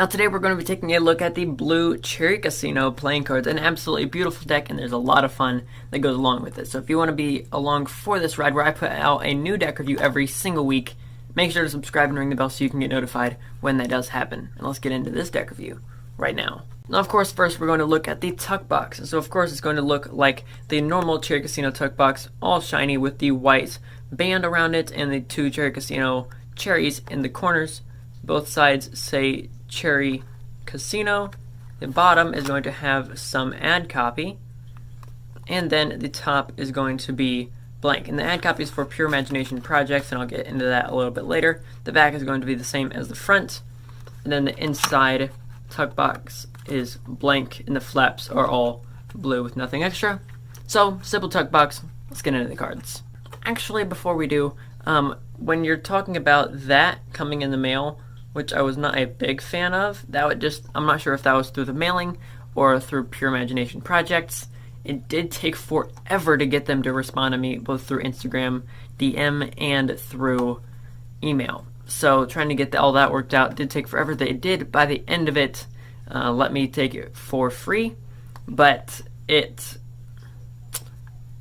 Now today we're going to be taking a look at the blue Cherry Casino playing cards, an absolutely beautiful deck, and there's a lot of fun that goes along with it. So if you want to be along for this ride where I put out a new deck review every single week, make sure to subscribe and ring the bell so you can get notified when that does happen. And let's get into this deck review right now. Now of course first we're going to look at the tuck box. So of course it's going to look like the normal Cherry Casino tuck box, all shiny with the white band around it and the two Cherry Casino cherries in the corners. Both sides say Cherry Casino. The bottom is going to have some ad copy, and then the top is going to be blank. And the ad copy is for Pure Imagination projects, and I'll get into that a little bit later. The back is going to be the same as the front, and then the inside tuck box is blank, and the flaps are all blue with nothing extra. So, simple tuck box. Let's get into the cards. Actually, before we do, when you're talking about that coming in the mail, which I was not a big fan of, I'm not sure if that was through the mailing or through Pure Imagination projects. It did take forever to get them to respond to me, both through Instagram, DM, and through email. So trying to get all that worked out did take forever. They did, by the end of it, let me take it for free, but it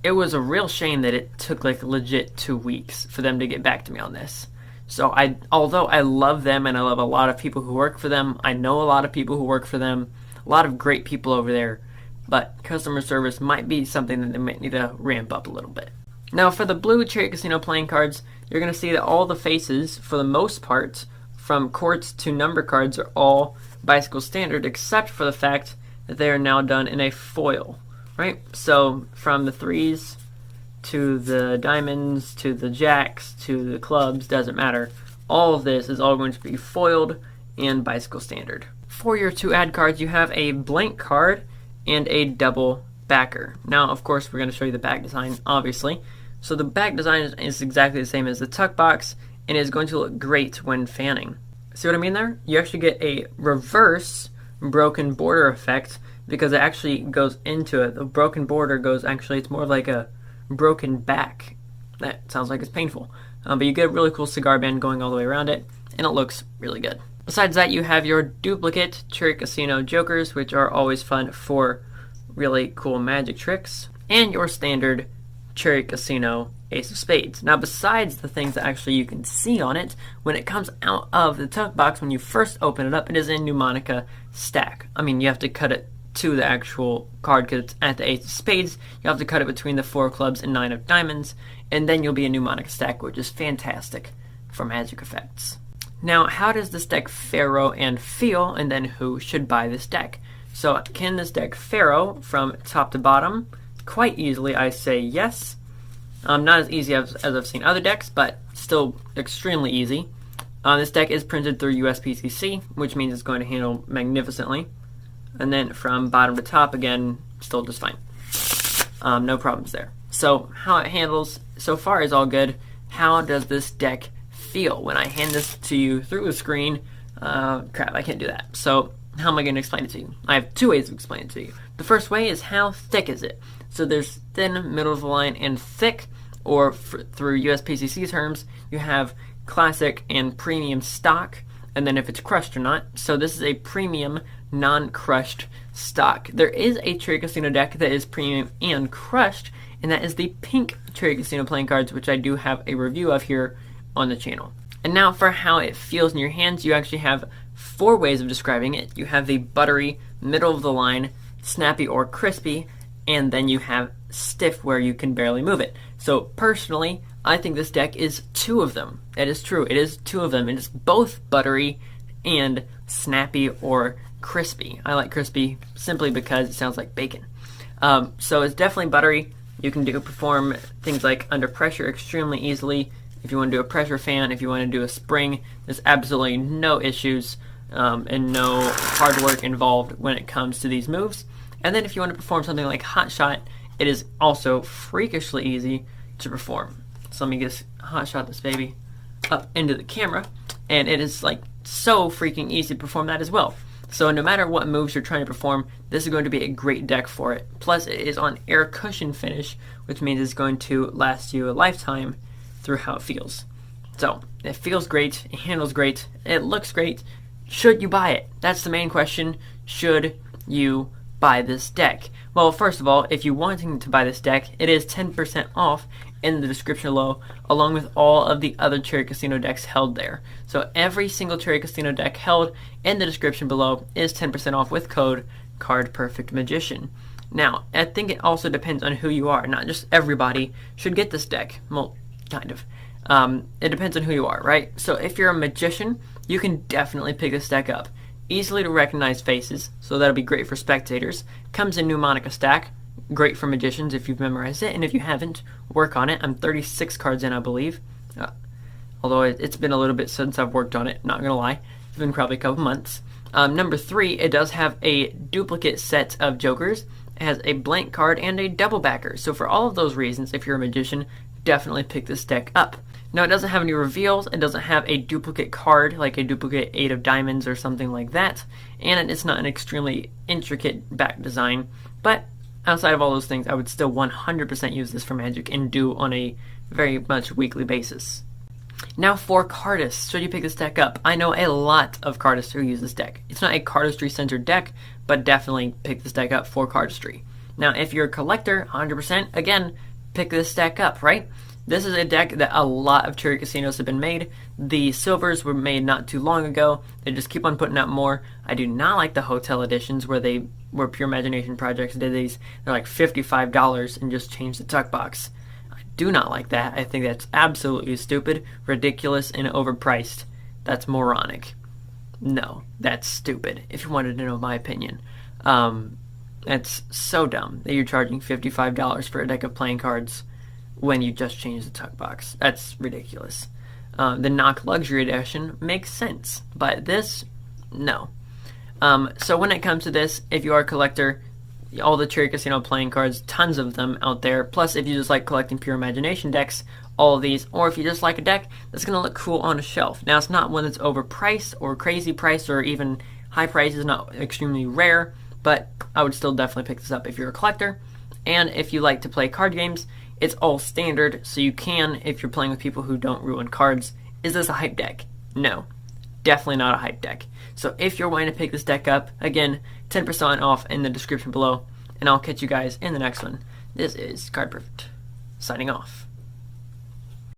was a real shame that it took like legit 2 weeks for them to get back to me on this. So although I love them and I love a lot of people who work for them, I know a lot of people who work for them, a lot of great people over there, but customer service might be something that they might need to ramp up a little bit. Now for the blue Cherry Casino playing cards, you're going to see that all the faces, for the most part, from quartz to number cards, are all bicycle standard, except for the fact that they are now done in a foil, right? So from the threes to the diamonds, to the jacks, to the clubs, doesn't matter. All of this is all going to be foiled and bicycle standard. For your two ad cards, you have a blank card and a double backer. Now, of course, we're going to show you the back design, obviously. So the back design is exactly the same as the tuck box, and is going to look great when fanning. See what I mean there? You actually get a reverse broken border effect because it actually goes into it. The broken border goes, actually, it's more like a broken back. That sounds like it's painful. But you get a really cool cigar band going all the way around it, and it looks really good. Besides that, you have your duplicate Cherry Casino Jokers, which are always fun for really cool magic tricks, and your standard Cherry Casino Ace of Spades. Now, besides the things that actually you can see on it, when it comes out of the tuck box, when you first open it up, it is a mnemonic stack. I mean, you have to cut it to the actual card because it's at the Ace of Spades. You have to cut it between the 4 clubs and 9 of diamonds, and then you'll be a mnemonic stack, which is fantastic for magic effects. Now, how does this deck faro and feel, and then who should buy this deck? So, can this deck faro from top to bottom? Quite easily, I say yes. Not as easy as I've seen other decks, but still extremely easy. This deck is printed through USPCC, which means it's going to handle magnificently. And then from bottom to top, again, still just fine. No problems there. So how it handles so far is all good. How does this deck feel? When I hand this to you through the screen, crap, I can't do that. So how am I going to explain it to you? I have 2 ways to explain it to you. The first way is how thick is it? So there's thin, middle of the line, and thick, or through USPCC terms, you have classic and premium stock, and then if it's crushed or not. So this is a premium non-crushed stock. There is a Cherry Casino deck that is premium and crushed, and that is the pink Cherry Casino playing cards, which I do have a review of here on the channel. And now for how it feels in your hands, you actually have 4 ways of describing it. You have the buttery, middle of the line, snappy or crispy, and then you have stiff where you can barely move it. So personally, I think this deck is 2 of them. That is true. It is 2 of them. It is both buttery and snappy or crispy. I like crispy simply because it sounds like bacon. So it's definitely buttery. You can perform things like under pressure extremely easily. If you want to do a pressure fan, if you want to do a spring, there's absolutely no issues and no hard work involved when it comes to these moves. And then if you want to perform something like Hot Shot, it is also freakishly easy to perform. So let me just hot shot this baby up into the camera, and it is like so freaking easy to perform that as well. So no matter what moves you're trying to perform, this is going to be a great deck for it. Plus it is on air cushion finish, which means it's going to last you a lifetime through how it feels. So it feels great, it handles great, it looks great, should you buy it? That's the main question. Should you buy this deck? Well, first of all, if you're wanting to buy this deck, it is 10% off in the description below, along with all of the other Cherry Casino decks held there. So every single Cherry Casino deck held in the description below is 10% off with code cardperfectmagician. Now, I think it also depends on who you are. Not just everybody should get this deck. Well, kind of. It depends on who you are, right? So if you're a magician, you can definitely pick this deck up. Easily to recognize faces, so that'll be great for spectators. Comes in Mnemonica stack, great for magicians if you've memorized it, and if you haven't, work on it. I'm 36 cards in, I believe. Although it's been a little bit since I've worked on it, not gonna lie. It's been probably a couple months. Number 3, it does have a duplicate set of jokers. It has a blank card and a double backer. So for all of those reasons, if you're a magician, definitely pick this deck up. Now, it doesn't have any reveals, it doesn't have a duplicate card, like a duplicate 8 of diamonds or something like that, and it's not an extremely intricate back design, but outside of all those things, I would still 100% use this for Magic and do on a very much weekly basis. Now for cardists, should you pick this deck up? I know a lot of cardists who use this deck. It's not a cardistry-centered deck, but definitely pick this deck up for cardistry. Now, if you're a collector, 100%, again, pick this deck up, right? This is a deck that a lot of Cherry Casinos have been made. The silvers were made not too long ago. They just keep on putting out more. I do not like the hotel editions where Pure Imagination Projects did these. They're like $55 and just changed the tuck box. I do not like that. I think that's absolutely stupid, ridiculous, and overpriced. That's moronic. No, that's stupid, if you wanted to know my opinion. That's so dumb that you're charging $55 for a deck of playing cards when you just changed the tuck box. That's ridiculous. The Knock Luxury Edition makes sense, but this, no. So when it comes to this, if you are a collector, all the Cherry Casino playing cards, tons of them out there. Plus, if you just like collecting Pure Imagination decks, all of these, or if you just like a deck that's going to look cool on a shelf. Now, it's not one that's overpriced or crazy priced or even high price. It's not extremely rare, but I would still definitely pick this up if you're a collector. And if you like to play card games, it's all standard, so you can, if you're playing with people who don't ruin cards. Is this a hype deck? No. Definitely not a hype deck. So if you're wanting to pick this deck up, again, 10% off in the description below, and I'll catch you guys in the next one. This is Card Perfect, signing off.